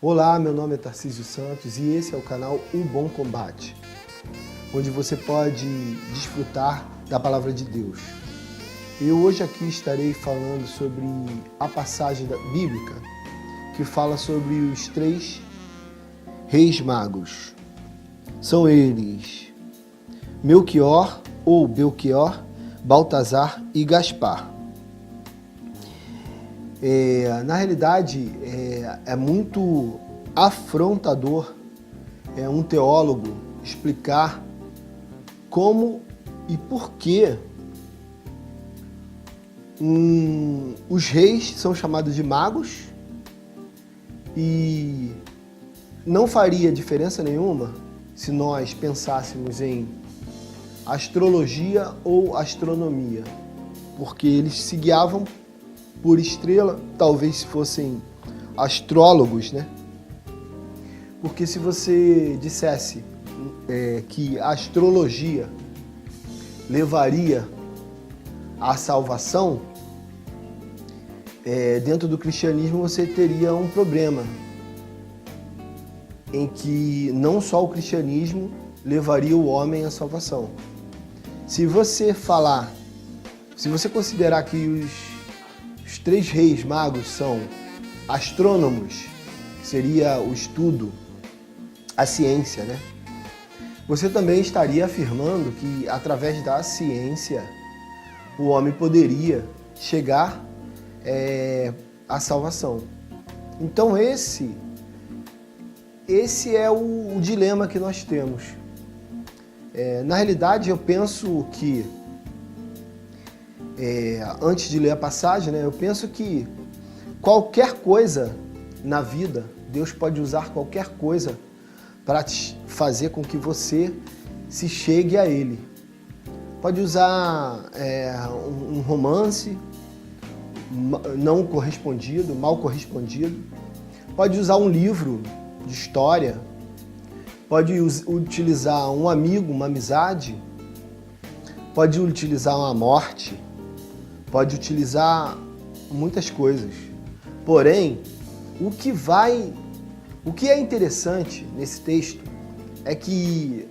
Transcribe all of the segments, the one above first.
Olá, meu nome é Tarcísio Santos e esse é o canal Um Bom Combate, onde você pode desfrutar da Palavra de Deus. Eu hoje aqui estarei falando sobre a passagem bíblica que fala sobre os 3 reis magos. São eles Melquior ou Belquior, Baltazar e Gaspar. Na realidade, é muito afrontador um teólogo explicar como e por que os reis são chamados de magos e não faria diferença nenhuma se nós pensássemos em astrologia ou astronomia, porque eles se guiavam por estrela, talvez fossem astrólogos, né? Porque se você dissesse que a astrologia levaria à salvação, dentro do cristianismo você teria um problema, em que não só o cristianismo levaria o homem à salvação. Se você considerar que os 3 reis magos são astrônomos, seria o estudo, a ciência, né? Você também estaria afirmando que através da ciência o homem poderia chegar à salvação. Então esse é o dilema que nós temos. Na realidade, eu penso que, antes de ler a passagem, né, eu penso que qualquer coisa na vida, Deus pode usar qualquer coisa para fazer com que você se chegue a Ele. Pode usar um romance não correspondido, mal correspondido. Pode usar um livro de história. Pode utilizar um amigo, uma amizade. Pode utilizar uma morte. Pode utilizar muitas coisas. Porém, o que é interessante nesse texto é que,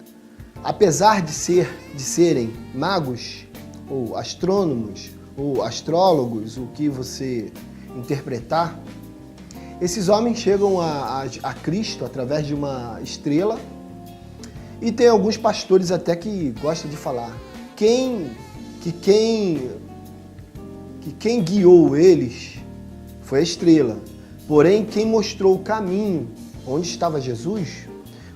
apesar de serem magos, ou astrônomos, ou astrólogos, o que você interpretar, esses homens chegam a Cristo através de uma estrela, e tem alguns pastores até que gostam de falar que quem guiou eles foi a estrela. Porém, quem mostrou o caminho onde estava Jesus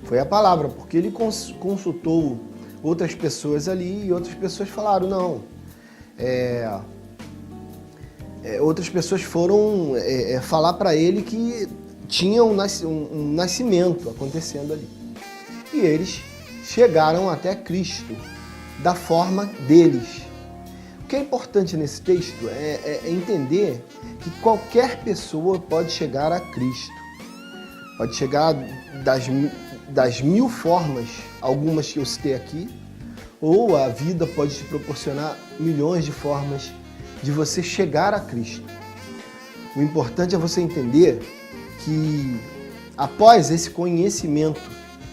foi a palavra, porque ele consultou outras pessoas ali e outras pessoas falaram, não. Outras pessoas foram falar para ele que tinha um nascimento acontecendo ali. E eles chegaram até Cristo da forma deles. O que é importante nesse texto é entender que qualquer pessoa pode chegar a Cristo. Pode chegar das 1000 formas, algumas que eu citei aqui, ou a vida pode te proporcionar milhões de formas de você chegar a Cristo. O importante é você entender que, após esse conhecimento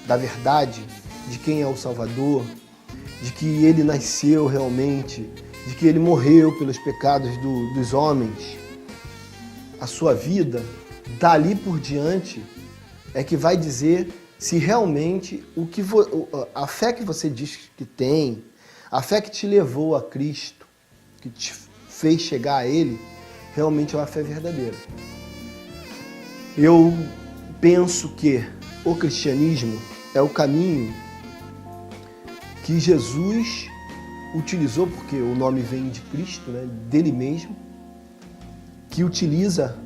da verdade, de quem é o Salvador, de que Ele nasceu realmente, de que Ele morreu pelos pecados dos homens, a sua vida, dali por diante, é que vai dizer se realmente a fé que você diz que tem, a fé que te levou a Cristo, que te fez chegar a Ele, realmente é uma fé verdadeira. Eu penso que o cristianismo é o caminho que Jesus utilizou, porque o nome vem de Cristo, né, dele mesmo, que utiliza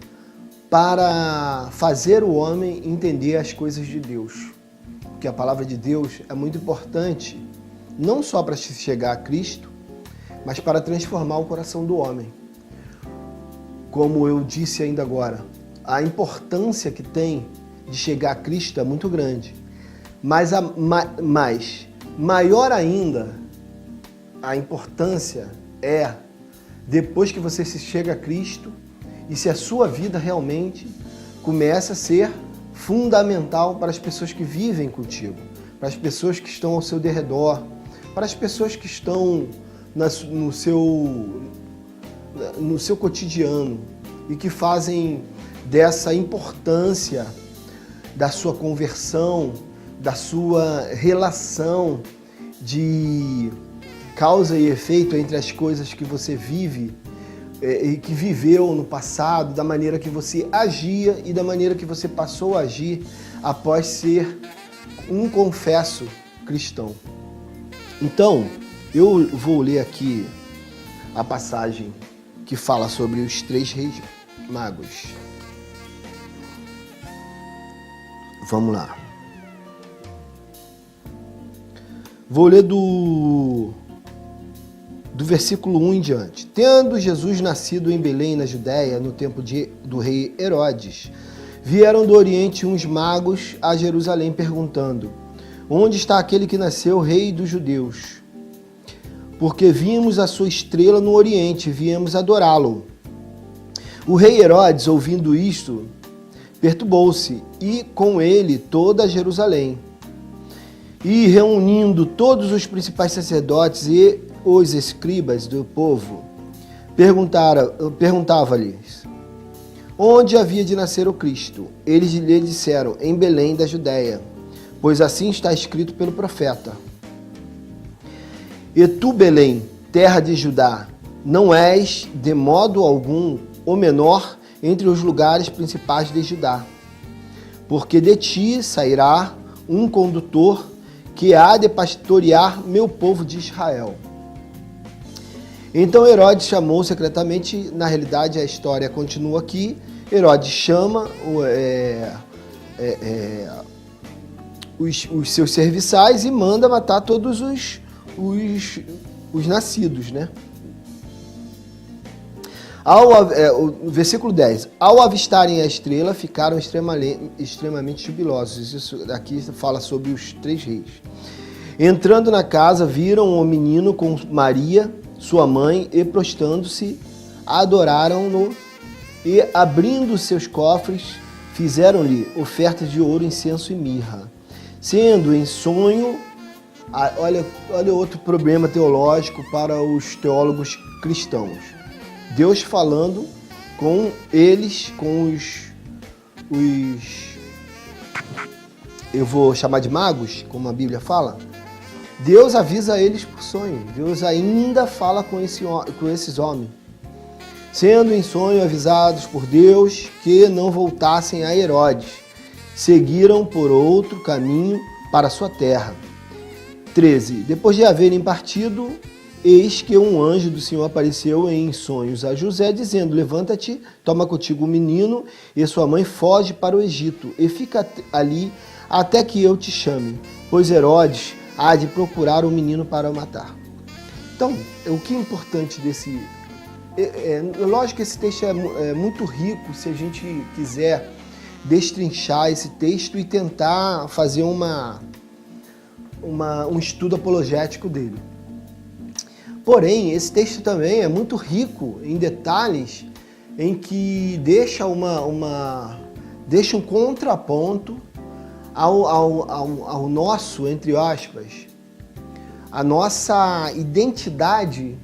para fazer o homem entender as coisas de Deus. Porque a palavra de Deus é muito importante, não só para chegar a Cristo, mas para transformar o coração do homem. Como eu disse ainda agora, a importância que tem de chegar a Cristo é muito grande. Mas Maior ainda, a importância é depois que você se chega a Cristo e se a sua vida realmente começa a ser fundamental para as pessoas que vivem contigo, para as pessoas que estão ao seu derredor, para as pessoas que estão no seu cotidiano e que fazem dessa importância da sua conversão, da sua relação de causa e efeito entre as coisas que você vive e que viveu no passado, da maneira que você agia e da maneira que você passou a agir após ser um confesso cristão. Então, eu vou ler aqui a passagem que fala sobre os 3 reis magos. Vamos lá. Vou ler do versículo 1 em diante. Tendo Jesus nascido em Belém, na Judéia, no tempo do rei Herodes, vieram do Oriente uns magos a Jerusalém perguntando: onde está aquele que nasceu rei dos judeus? Porque vimos a sua estrela no Oriente e viemos adorá-lo. O rei Herodes, ouvindo isto, perturbou-se, e com ele toda Jerusalém. E reunindo todos os principais sacerdotes e os escribas do povo, perguntava-lhes onde havia de nascer o Cristo. Eles lhe disseram: em Belém da Judéia, pois assim está escrito pelo profeta: e tu, Belém, terra de Judá, não és de modo algum o menor entre os lugares principais de Judá, porque de ti sairá um condutor que há de pastorear meu povo de Israel. Então Herodes chamou secretamente, na realidade a história continua aqui, Herodes chama os seus serviçais e manda matar todos os nascidos, né? O versículo 10. Ao avistarem a estrela, ficaram extremamente jubilosos. Isso aqui fala sobre os 3 reis. Entrando na casa, viram o menino com Maria, sua mãe, e prostrando-se, adoraram-no, e abrindo seus cofres, fizeram-lhe ofertas de ouro, incenso e mirra. Sendo em sonho, olha outro problema teológico para os teólogos cristãos. Deus falando com eles, com os eu vou chamar de magos, como a Bíblia fala. Deus avisa eles por sonho. Deus ainda fala com esses homens. Sendo em sonho avisados por Deus que não voltassem a Herodes, seguiram por outro caminho para sua terra. 13. Depois de haverem partido, eis que um anjo do Senhor apareceu em sonhos a José, dizendo: levanta-te, toma contigo o menino e sua mãe, foge para o Egito, e fica ali até que eu te chame, pois Herodes há de procurar o menino para o matar. Então, o que é importante desse... lógico que esse texto é muito rico, se a gente quiser destrinchar esse texto e tentar fazer um estudo apologético dele. Porém, esse texto também é muito rico em detalhes em que deixa um contraponto ao nosso, entre aspas, a nossa identidade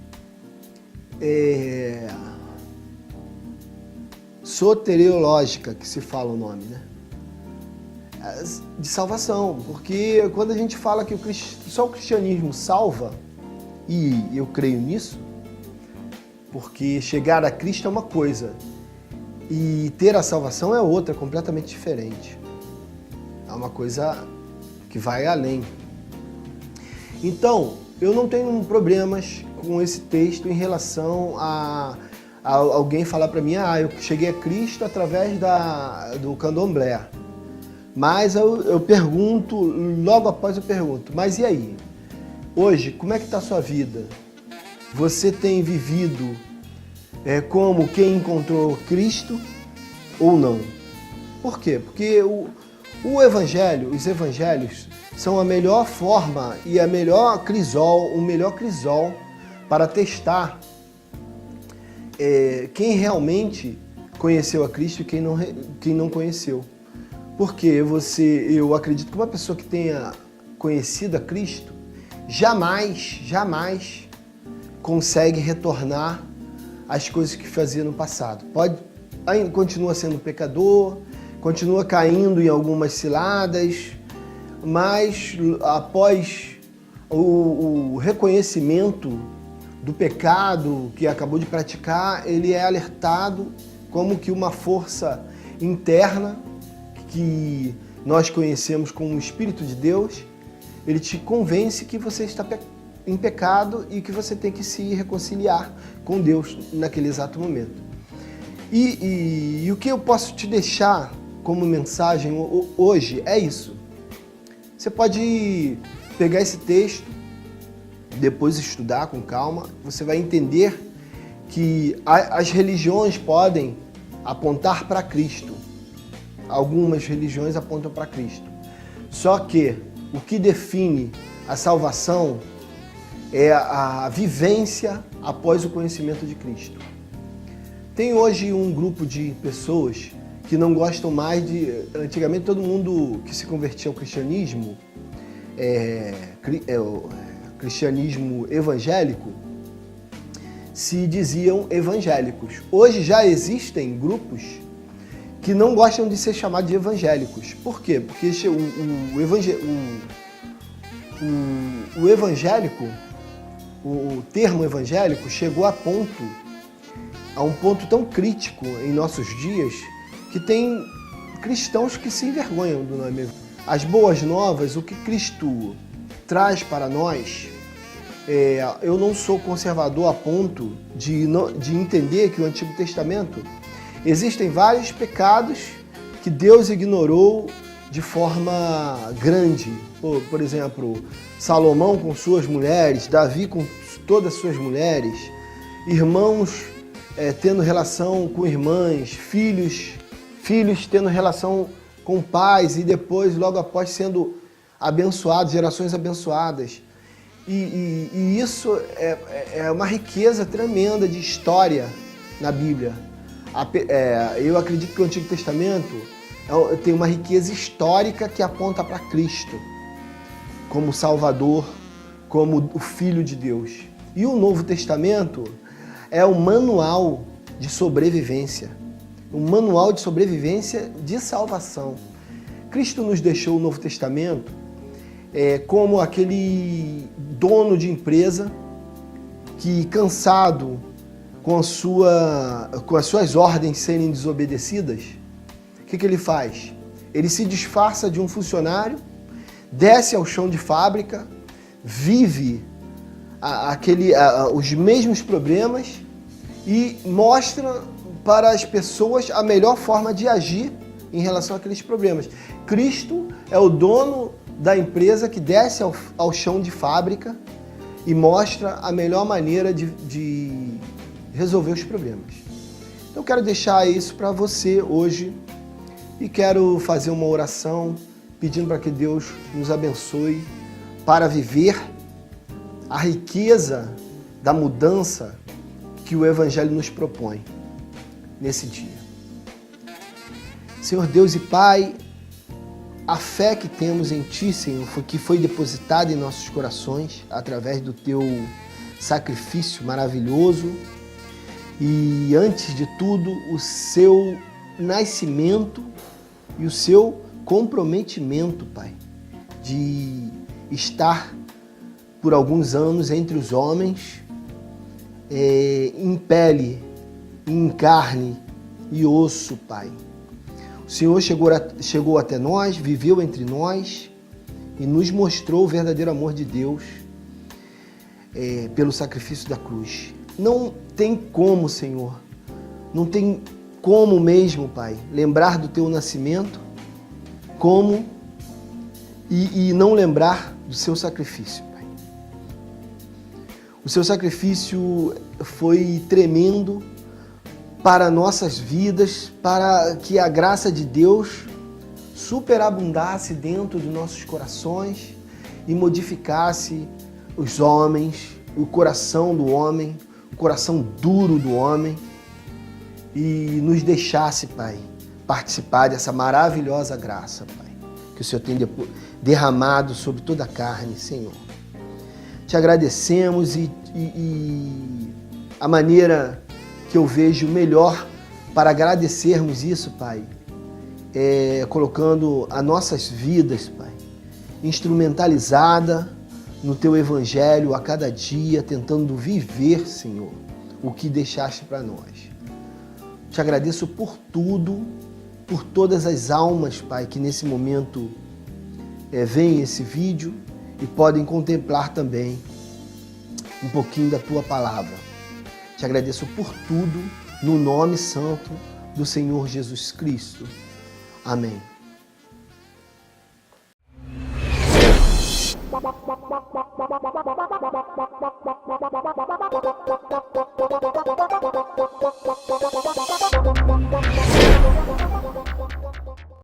soteriológica, que se fala o nome, né? De salvação, porque quando a gente fala que só o cristianismo salva, e eu creio nisso, porque chegar a Cristo é uma coisa e ter a salvação é outra, completamente diferente. É uma coisa que vai além. Então, eu não tenho problemas com esse texto em relação a alguém falar para mim: eu cheguei a Cristo através do candomblé. Mas eu pergunto, logo após eu pergunto: mas e aí? Hoje, como é que está a sua vida? Você tem vivido como quem encontrou Cristo ou não? Por quê? Porque Os evangelhos são a melhor forma e o melhor crisol para testar quem realmente conheceu a Cristo e quem não conheceu. Porque eu acredito que uma pessoa que tenha conhecido a Cristo jamais consegue retornar às coisas que fazia no passado. Continua sendo pecador, continua caindo em algumas ciladas, mas após o reconhecimento do pecado que acabou de praticar, ele é alertado como que uma força interna que nós conhecemos como o Espírito de Deus, ele te convence que você está em pecado e que você tem que se reconciliar com Deus naquele exato momento. E o que eu posso te deixar como mensagem hoje é isso. Você pode pegar esse texto, depois estudar com calma, você vai entender que as religiões podem apontar para Cristo. Algumas religiões apontam para Cristo. Só que o que define a salvação é a vivência após o conhecimento de Cristo. Tem hoje um grupo de pessoas que não gostam mais de... Antigamente todo mundo que se convertia ao cristianismo, cristianismo evangélico, se diziam evangélicos. Hoje já existem grupos que não gostam de ser chamados de evangélicos. Por quê? Porque o termo evangélico chegou a um ponto tão crítico em nossos dias que tem cristãos que se envergonham do nome. As boas novas, o que Cristo traz para nós, eu não sou conservador a ponto de entender que o Antigo Testamento existem vários pecados que Deus ignorou de forma grande. Por exemplo, Salomão com suas mulheres, Davi com todas as suas mulheres, irmãos tendo relação com irmãs, filhos tendo relação com pais e depois, logo após, sendo abençoados, gerações abençoadas. E isso é uma riqueza tremenda de história na Bíblia. Eu acredito que o Antigo Testamento tem uma riqueza histórica que aponta para Cristo como Salvador, como o Filho de Deus. E o Novo Testamento é um manual de sobrevivência, um manual de sobrevivência de salvação. Cristo nos deixou o Novo Testamento como aquele dono de empresa que, cansado com as suas ordens serem desobedecidas, o que ele faz? Ele se disfarça de um funcionário, desce ao chão de fábrica, vive os mesmos problemas e mostra para as pessoas a melhor forma de agir em relação àqueles problemas. Cristo é o dono da empresa que desce ao chão de fábrica e mostra a melhor maneira de resolver os problemas. Então, eu quero deixar isso para você hoje e quero fazer uma oração pedindo para que Deus nos abençoe para viver a riqueza da mudança que o Evangelho nos propõe nesse dia. Senhor Deus e Pai, a fé que temos em Ti, Senhor, que foi depositada em nossos corações através do Teu sacrifício maravilhoso e, antes de tudo, o Seu nascimento e o Seu comprometimento, Pai, de estar por alguns anos entre os homens, em pele, em carne e osso, Pai. O Senhor chegou até nós, viveu entre nós e nos mostrou o verdadeiro amor de Deus pelo sacrifício da cruz. Não tem como, Senhor, não tem como mesmo, Pai, lembrar do Teu nascimento e não lembrar do Seu sacrifício, Pai. O Seu sacrifício foi tremendo para nossas vidas, para que a graça de Deus superabundasse dentro de nossos corações e modificasse os homens, o coração do homem, o coração duro do homem, e nos deixasse, Pai, participar dessa maravilhosa graça, Pai, que o Senhor tem derramado sobre toda a carne, Senhor. Te agradecemos e a maneira que eu vejo melhor para agradecermos isso, Pai, é colocando as nossas vidas, Pai, instrumentalizada no Teu Evangelho a cada dia, tentando viver, Senhor, o que deixaste para nós. Te agradeço por tudo, por todas as almas, Pai, que nesse momento veem esse vídeo e podem contemplar também um pouquinho da Tua Palavra. Te agradeço por tudo, no nome santo do Senhor Jesus Cristo. Amém.